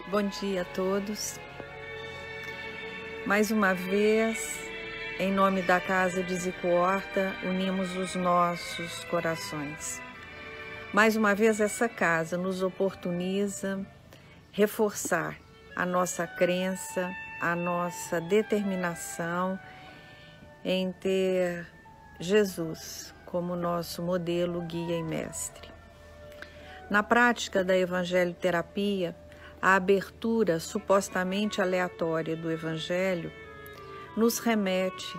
Bom dia a todos. Mais uma vez, em nome da Casa de Zico Horta, unimos os nossos corações. Mais uma vez, essa casa nos oportuniza reforçar a nossa crença, a nossa determinação em ter Jesus como nosso modelo, guia e mestre. Na prática da evangelho-terapia, a abertura supostamente aleatória do Evangelho nos remete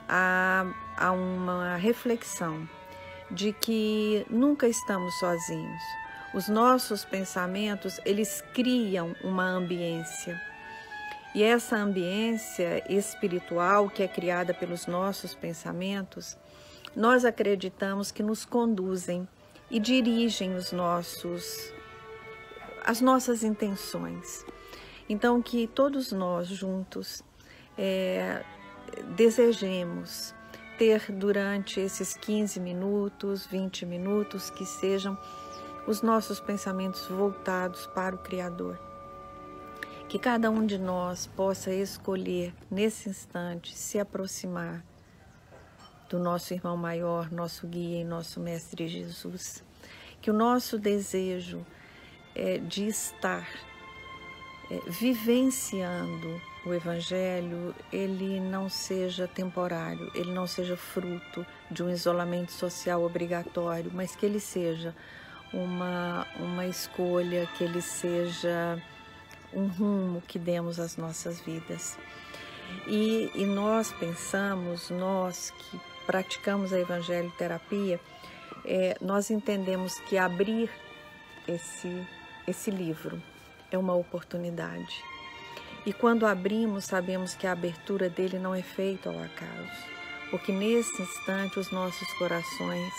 a uma reflexão de que nunca estamos sozinhos. Os nossos pensamentos, eles criam uma ambiência. E essa ambiência espiritual que é criada pelos nossos pensamentos, nós acreditamos que nos conduzem e dirigem as nossas intenções. Então, que todos nós juntos desejemos ter durante esses 15 minutos, 20 minutos, que sejam os nossos pensamentos voltados para o Criador. Que cada um de nós possa escolher, nesse instante, se aproximar do nosso irmão maior, nosso guia e nosso Mestre Jesus. Que o nosso desejo de estar vivenciando o Evangelho, ele não seja temporário, ele não seja fruto de um isolamento social obrigatório, mas que ele seja uma escolha, que ele seja um rumo que demos às nossas vidas. E nós pensamos, nós que praticamos a evangelho-terapia, nós entendemos que abrir esse livro é uma oportunidade. E quando abrimos, sabemos que a abertura dele não é feita ao acaso, porque nesse instante os nossos corações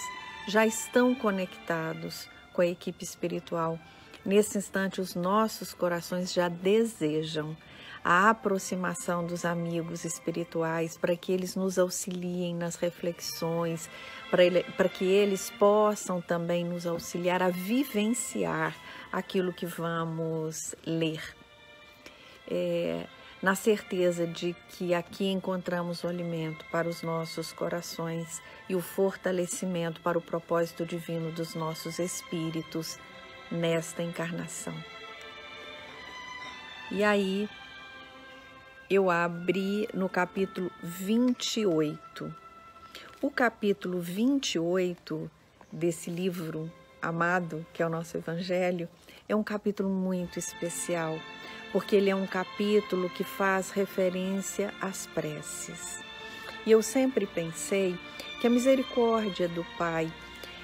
já estão conectados com a equipe espiritual. Nesse instante os nossos corações já desejam a aproximação dos amigos espirituais, para que eles nos auxiliem nas reflexões, para que eles possam também nos auxiliar a vivenciar aquilo que vamos ler. Na certeza de que aqui encontramos o alimento para os nossos corações e o fortalecimento para o propósito divino dos nossos espíritos nesta encarnação. E aí, eu abri no capítulo 28. O capítulo 28 desse livro amado, que é o nosso Evangelho, é um capítulo muito especial, porque ele é um capítulo que faz referência às preces. E eu sempre pensei que a misericórdia do Pai,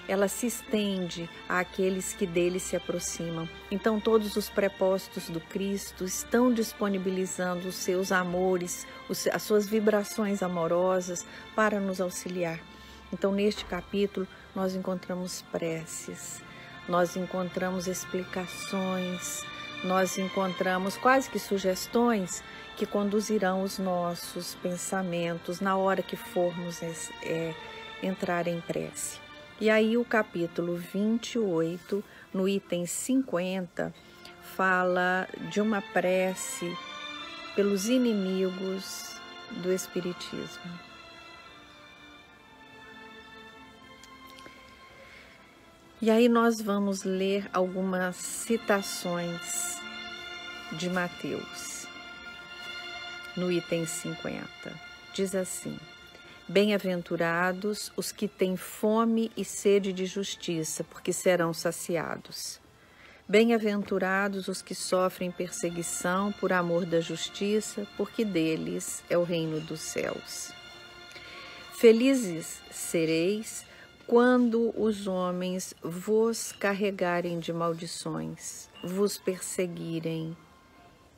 ela se estende àqueles que dele se aproximam. Então, todos os prepostos do Cristo estão disponibilizando os seus amores, as suas vibrações amorosas para nos auxiliar. Então, neste capítulo, nós encontramos preces, nós encontramos explicações, nós encontramos quase que sugestões que conduzirão os nossos pensamentos na hora que formos entrar em prece. E aí o capítulo 28, no item 50, fala de uma prece pelos inimigos do Espiritismo. E aí nós vamos ler algumas citações de Mateus, no item 50. Diz assim: bem-aventurados os que têm fome e sede de justiça, porque serão saciados. Bem-aventurados os que sofrem perseguição por amor da justiça, porque deles é o reino dos céus. Felizes sereis quando os homens vos carregarem de maldições, vos perseguirem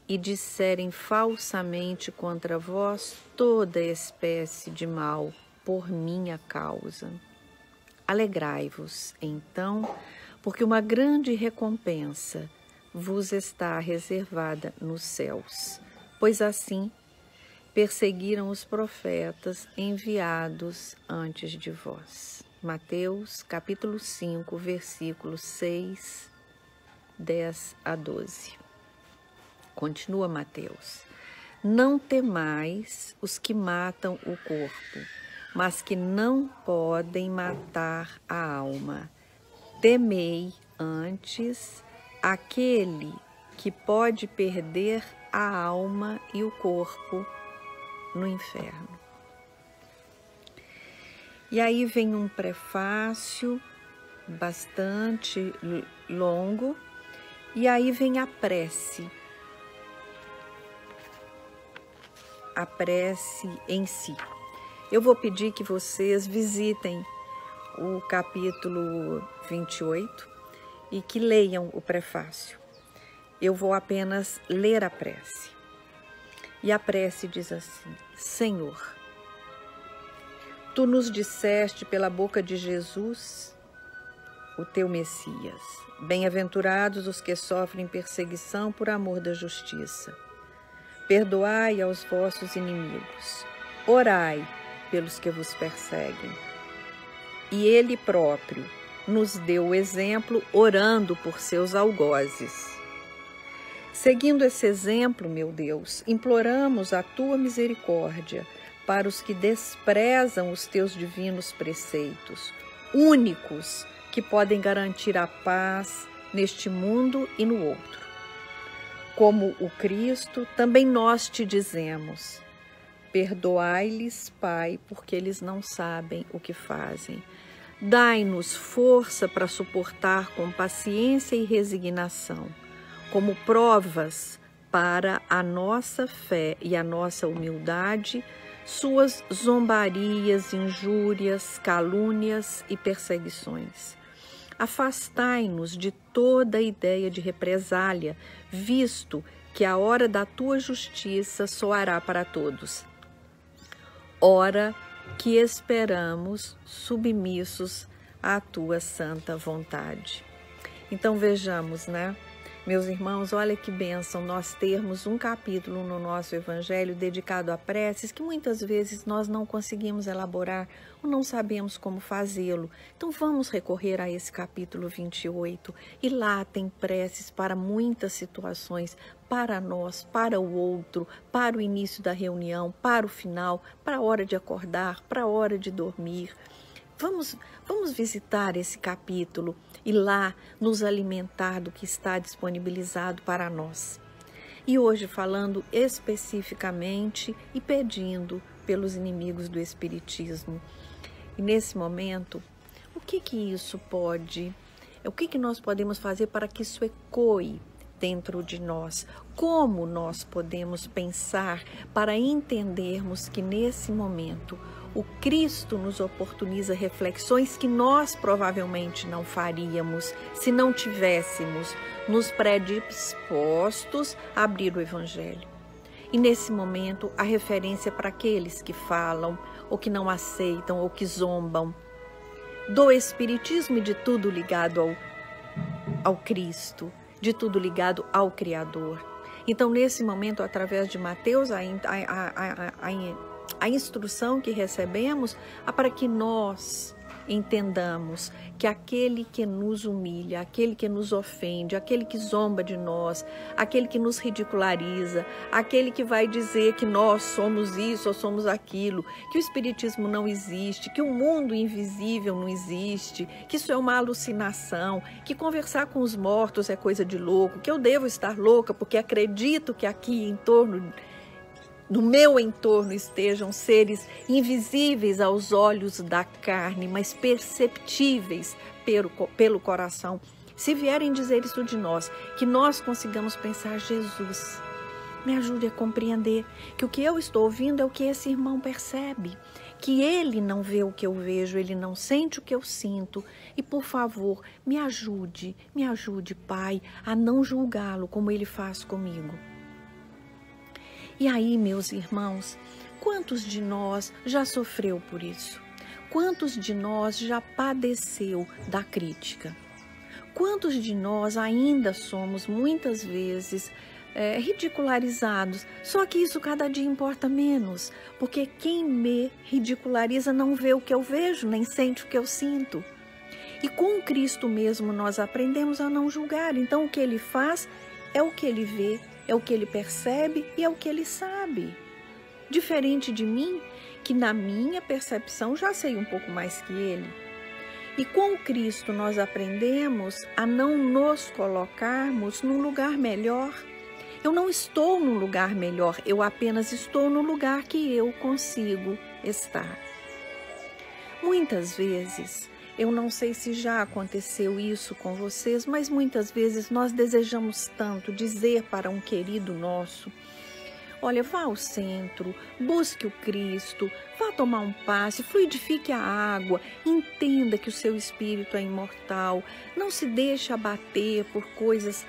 e disserem falsamente contra vós toda espécie de mal por minha causa. Alegrai-vos, então, porque uma grande recompensa vos está reservada nos céus, pois assim perseguiram os profetas enviados antes de vós. Mateus, capítulo 5, versículos 6, 10 a 12. Continua Mateus. Não temais os que matam o corpo, mas que não podem matar a alma. Temei antes aquele que pode perder a alma e o corpo no inferno. E aí vem um prefácio bastante longo, e aí vem a prece em si. Eu vou pedir que vocês visitem o capítulo 28 e que leiam o prefácio. Eu vou apenas ler a prece. E a prece diz assim: Senhor, Tu nos disseste pela boca de Jesus, o Teu Messias, bem-aventurados os que sofrem perseguição por amor da justiça. Perdoai aos vossos inimigos, orai pelos que vos perseguem. E Ele próprio nos deu o exemplo orando por seus algozes. Seguindo esse exemplo, meu Deus, imploramos a Tua misericórdia para os que desprezam os Teus divinos preceitos, únicos que podem garantir a paz neste mundo e no outro. Como o Cristo, também nós te dizemos: perdoai-lhes, Pai, porque eles não sabem o que fazem. Dai-nos força para suportar com paciência e resignação, como provas para a nossa fé e a nossa humildade, suas zombarias, injúrias, calúnias e perseguições. Afastai-nos de toda ideia de represália, visto que a hora da tua justiça soará para todos. Hora que esperamos submissos à tua santa vontade. Então vejamos, né? Meus irmãos, olha que bênção nós termos um capítulo no nosso Evangelho dedicado a preces que muitas vezes nós não conseguimos elaborar ou não sabemos como fazê-lo. Então vamos recorrer a esse capítulo 28 e lá tem preces para muitas situações, para nós, para o outro, para o início da reunião, para o final, para a hora de acordar, para a hora de dormir. Vamos visitar esse capítulo e lá nos alimentar do que está disponibilizado para nós. E hoje falando especificamente e pedindo pelos inimigos do Espiritismo. E nesse momento, o que isso pode, o que nós podemos fazer para que isso ecoe dentro de nós? Como nós podemos pensar para entendermos que nesse momento o Cristo nos oportuniza reflexões que nós provavelmente não faríamos se não tivéssemos nos predispostos a abrir o Evangelho. E nesse momento, a referência para aqueles que falam, ou que não aceitam, ou que zombam do Espiritismo e de tudo ligado ao Cristo, de tudo ligado ao Criador. Então, nesse momento, através de Mateus, a instrução que recebemos é para que nós entendamos que aquele que nos humilha, aquele que nos ofende, aquele que zomba de nós, aquele que nos ridiculariza, aquele que vai dizer que nós somos isso ou somos aquilo, que o Espiritismo não existe, que o mundo invisível não existe, que isso é uma alucinação, que conversar com os mortos é coisa de louco, que eu devo estar louca porque acredito que aqui no meu entorno estejam seres invisíveis aos olhos da carne, mas perceptíveis pelo coração. Se vierem dizer isso de nós, que nós consigamos pensar: Jesus, me ajude a compreender que o que eu estou ouvindo é o que esse irmão percebe, que ele não vê o que eu vejo, ele não sente o que eu sinto. E, por favor, me ajude, Pai, a não julgá-lo como ele faz comigo. E aí, meus irmãos, quantos de nós já sofreu por isso? Quantos de nós já padeceu da crítica? Quantos de nós ainda somos, muitas vezes, ridicularizados? Só que isso cada dia importa menos, porque quem me ridiculariza não vê o que eu vejo, nem sente o que eu sinto. E com Cristo mesmo nós aprendemos a não julgar. Então, o que ele faz é o que ele vê. é o que ele percebe e é o que ele sabe. Diferente de mim, que na minha percepção já sei um pouco mais que ele. E com o Cristo nós aprendemos a não nos colocarmos num lugar melhor. Eu não estou num lugar melhor, eu apenas estou no lugar que eu consigo estar. Muitas vezes, eu não sei se já aconteceu isso com vocês, mas muitas vezes nós desejamos tanto dizer para um querido nosso: olha, vá ao centro, busque o Cristo, vá tomar um passe, fluidifique a água, entenda que o seu espírito é imortal, não se deixe abater por coisas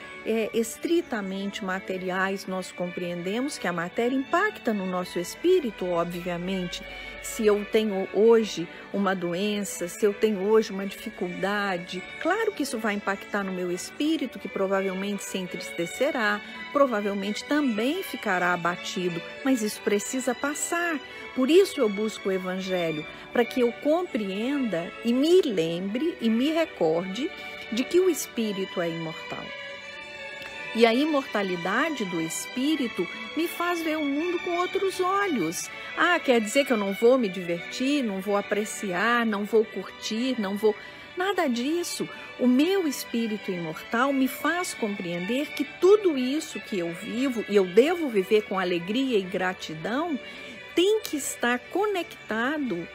estritamente materiais. Nós compreendemos que a matéria impacta no nosso espírito, obviamente. Se eu tenho hoje uma doença, se eu tenho hoje uma dificuldade, claro que isso vai impactar no meu espírito, que provavelmente se entristecerá, provavelmente também ficará abatido, mas isso precisa passar. Por isso eu busco o Evangelho, para que eu compreenda e me lembre e me recorde de que o espírito é imortal. E a imortalidade do espírito me faz ver o mundo com outros olhos. Ah, quer dizer que eu não vou me divertir, não vou apreciar, não vou curtir, não vou... Nada disso. O meu espírito imortal me faz compreender que tudo isso que eu vivo, e eu devo viver com alegria e gratidão, tem que estar conectado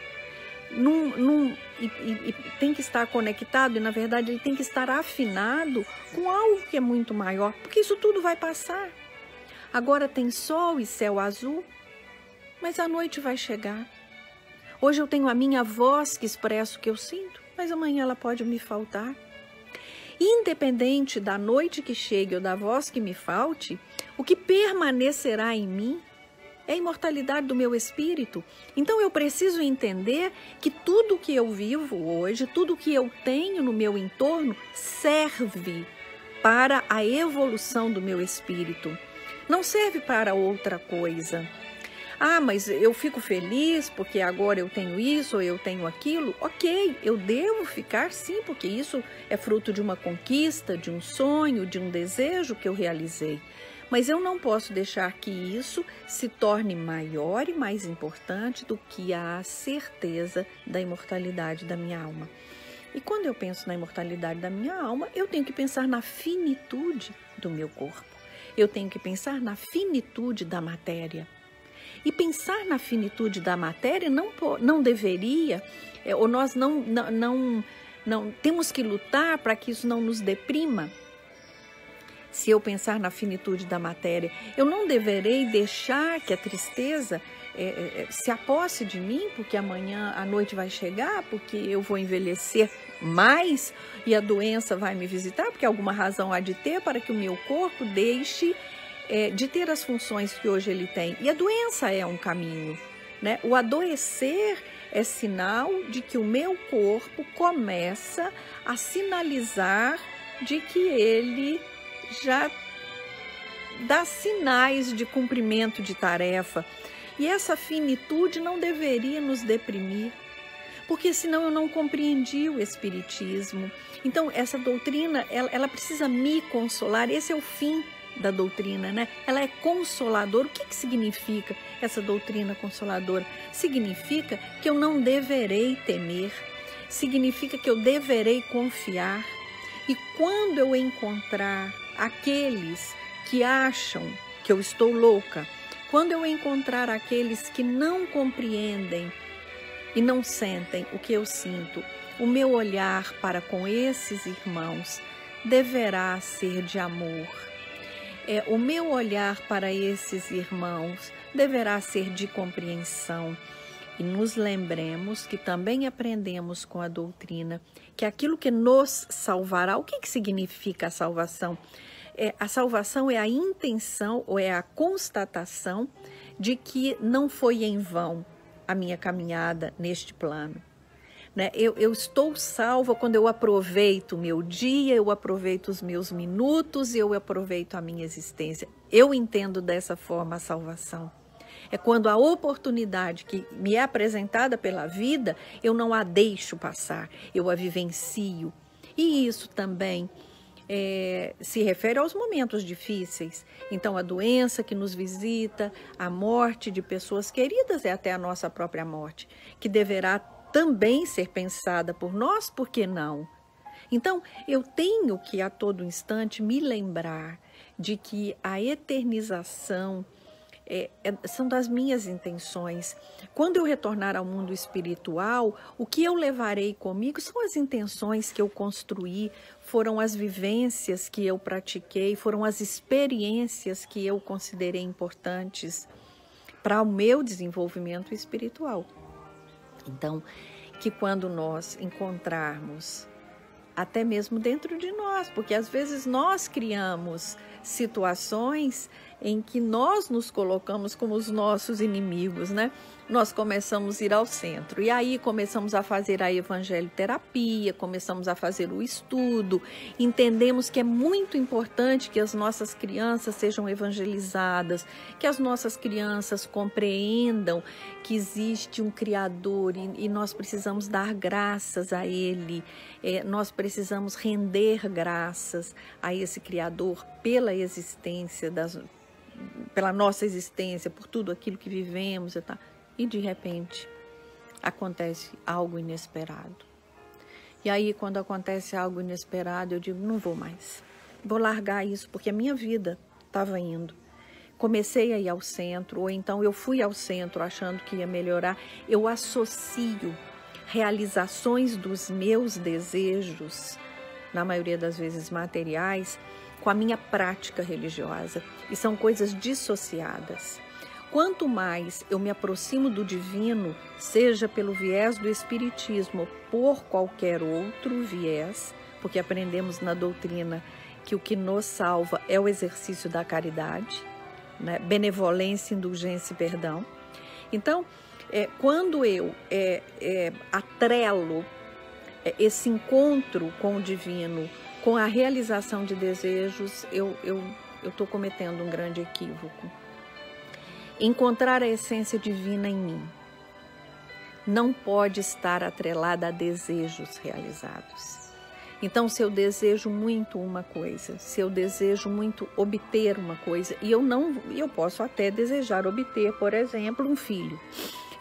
tem que estar conectado, e na verdade ele tem que estar afinado com algo que é muito maior, porque isso tudo vai passar. Agora tem sol e céu azul, mas a noite vai chegar. Hoje eu tenho a minha voz que expressa o que eu sinto, mas amanhã ela pode me faltar. Independente da noite que chegue ou da voz que me falte, o que permanecerá em mim é a imortalidade do meu espírito. Então eu preciso entender que tudo que eu vivo hoje, tudo que eu tenho no meu entorno, serve para a evolução do meu espírito. Não serve para outra coisa. Ah, mas eu fico feliz porque agora eu tenho isso ou eu tenho aquilo. Ok, eu devo ficar sim, porque isso é fruto de uma conquista, de um sonho, de um desejo que eu realizei. Mas eu não posso deixar que isso se torne maior e mais importante do que a certeza da imortalidade da minha alma. E quando eu penso na imortalidade da minha alma, eu tenho que pensar na finitude do meu corpo. Eu tenho que pensar na finitude da matéria. E pensar na finitude da matéria não deveria, ou nós não temos que lutar para que isso não nos deprima. Se eu pensar na finitude da matéria, eu não deverei deixar que a tristeza se aposse de mim, porque amanhã a noite vai chegar, porque eu vou envelhecer mais e a doença vai me visitar, porque alguma razão há de ter para que o meu corpo deixe de ter as funções que hoje ele tem. E a doença é um caminho, né? O adoecer é sinal de que o meu corpo começa a sinalizar de que ele já dá sinais de cumprimento de tarefa. E essa finitude não deveria nos deprimir, porque senão eu não compreendi o Espiritismo. Então essa doutrina, ela precisa me consolar. Esse é o fim da doutrina, né? Ela é consoladora. O que significa essa doutrina consoladora? Significa que eu não deverei temer, significa que eu deverei confiar. E quando eu encontrar aqueles que acham que eu estou louca, quando eu encontrar aqueles que não compreendem e não sentem o que eu sinto, o meu olhar para com esses irmãos deverá ser de amor. O meu olhar para esses irmãos deverá ser de compreensão. E nos lembremos que também aprendemos com a doutrina que aquilo que nos salvará, o que significa a salvação? A salvação é a intenção ou é a constatação de que não foi em vão a minha caminhada neste plano. Né? Eu estou salva quando eu aproveito o meu dia, eu aproveito os meus minutos, eu aproveito a minha existência. Eu entendo dessa forma a salvação. É quando a oportunidade que me é apresentada pela vida, eu não a deixo passar, eu a vivencio. E isso também se refere aos momentos difíceis. Então, a doença que nos visita, a morte de pessoas queridas, até a nossa própria morte, que deverá também ser pensada por nós, por que não? Então, eu tenho que a todo instante me lembrar de que a eternização são das minhas intenções. Quando eu retornar ao mundo espiritual, o que eu levarei comigo são as intenções que eu construí, foram as vivências que eu pratiquei, foram as experiências que eu considerei importantes para o meu desenvolvimento espiritual. Então, que quando nós encontrarmos, até mesmo dentro de nós, porque às vezes nós criamos situações em que nós nos colocamos como os nossos inimigos, né? Nós começamos a ir ao centro e aí começamos a fazer a evangelioterapia, começamos a fazer o estudo, entendemos que é muito importante que as nossas crianças sejam evangelizadas, que as nossas crianças compreendam que existe um Criador e nós precisamos dar graças a Ele, nós precisamos render graças a esse Criador pela existência pela nossa existência, por tudo aquilo que vivemos e de repente acontece algo inesperado. E aí quando acontece algo inesperado eu digo, não vou mais, vou largar isso porque a minha vida estava indo. Comecei a ir ao centro, ou então eu fui ao centro achando que ia melhorar. Eu associo realizações dos meus desejos, na maioria das vezes materiais, com a minha prática religiosa. E são coisas dissociadas. Quanto mais eu me aproximo do divino, seja pelo viés do espiritismo ou por qualquer outro viés, porque aprendemos na doutrina que o que nos salva é o exercício da caridade, né? Benevolência, indulgência e perdão. Então, quando eu atrelo esse encontro com o divino, com a realização de desejos, eu estou cometendo um grande equívoco. Encontrar a essência divina em mim não pode estar atrelada a desejos realizados. Então, se eu desejo muito uma coisa, se eu desejo muito obter uma coisa, e eu posso até desejar obter, por exemplo, um filho.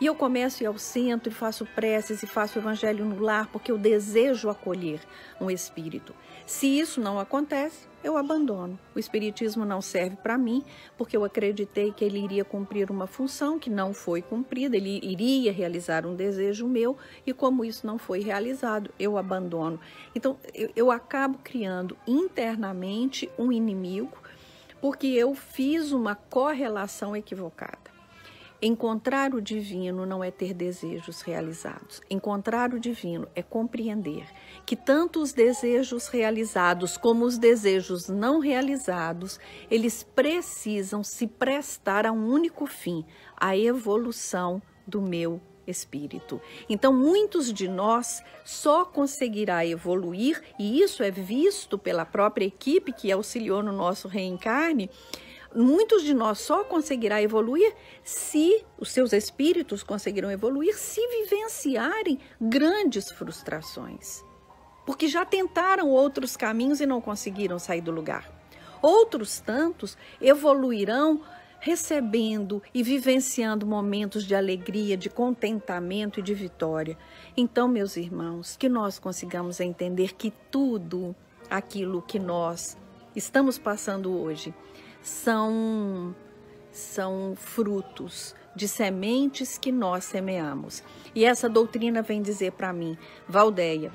E eu começo a ir ao centro e faço preces e faço o evangelho no lar, porque eu desejo acolher um espírito. Se isso não acontece, eu abandono. O espiritismo não serve para mim, porque eu acreditei que ele iria cumprir uma função que não foi cumprida, ele iria realizar um desejo meu, e como isso não foi realizado, eu abandono. Então, eu acabo criando internamente um inimigo, porque eu fiz uma correlação equivocada. Encontrar o divino não é ter desejos realizados. Encontrar o divino é compreender que tanto os desejos realizados como os desejos não realizados, eles precisam se prestar a um único fim, a evolução do meu espírito. Então, muitos de nós só conseguirá evoluir, e isso é visto pela própria equipe que auxiliou no nosso reencarne. Muitos de nós só conseguirá evoluir se os seus espíritos conseguirão evoluir se vivenciarem grandes frustrações. Porque já tentaram outros caminhos e não conseguiram sair do lugar. Outros tantos evoluirão recebendo e vivenciando momentos de alegria, de contentamento e de vitória. Então, meus irmãos, que nós consigamos entender que tudo aquilo que nós estamos passando hoje são frutos de sementes que nós semeamos. E essa doutrina vem dizer para mim, Valdeia,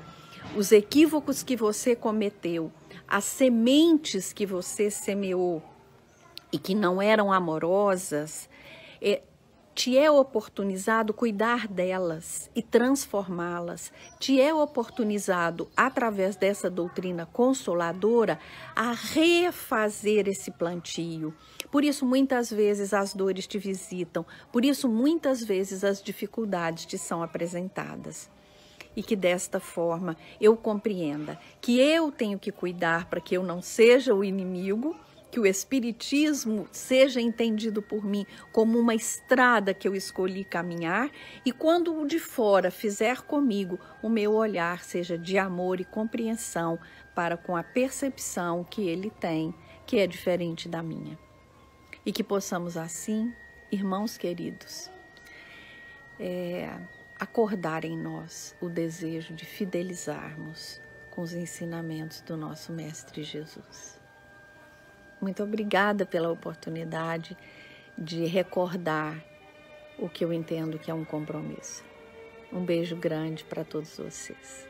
os equívocos que você cometeu, as sementes que você semeou e que não eram amorosas, te é oportunizado cuidar delas e transformá-las. Te é oportunizado, através dessa doutrina consoladora, a refazer esse plantio. Por isso, muitas vezes as dores te visitam. Por isso, muitas vezes as dificuldades te são apresentadas. E que desta forma eu compreenda que eu tenho que cuidar para que eu não seja o inimigo que o Espiritismo seja entendido por mim como uma estrada que eu escolhi caminhar, e quando o de fora fizer comigo, o meu olhar seja de amor e compreensão para com a percepção que ele tem, que é diferente da minha. E que possamos assim, irmãos queridos, acordar em nós o desejo de fidelizarmos com os ensinamentos do nosso Mestre Jesus. Muito obrigada pela oportunidade de recordar o que eu entendo que é um compromisso. Um beijo grande para todos vocês.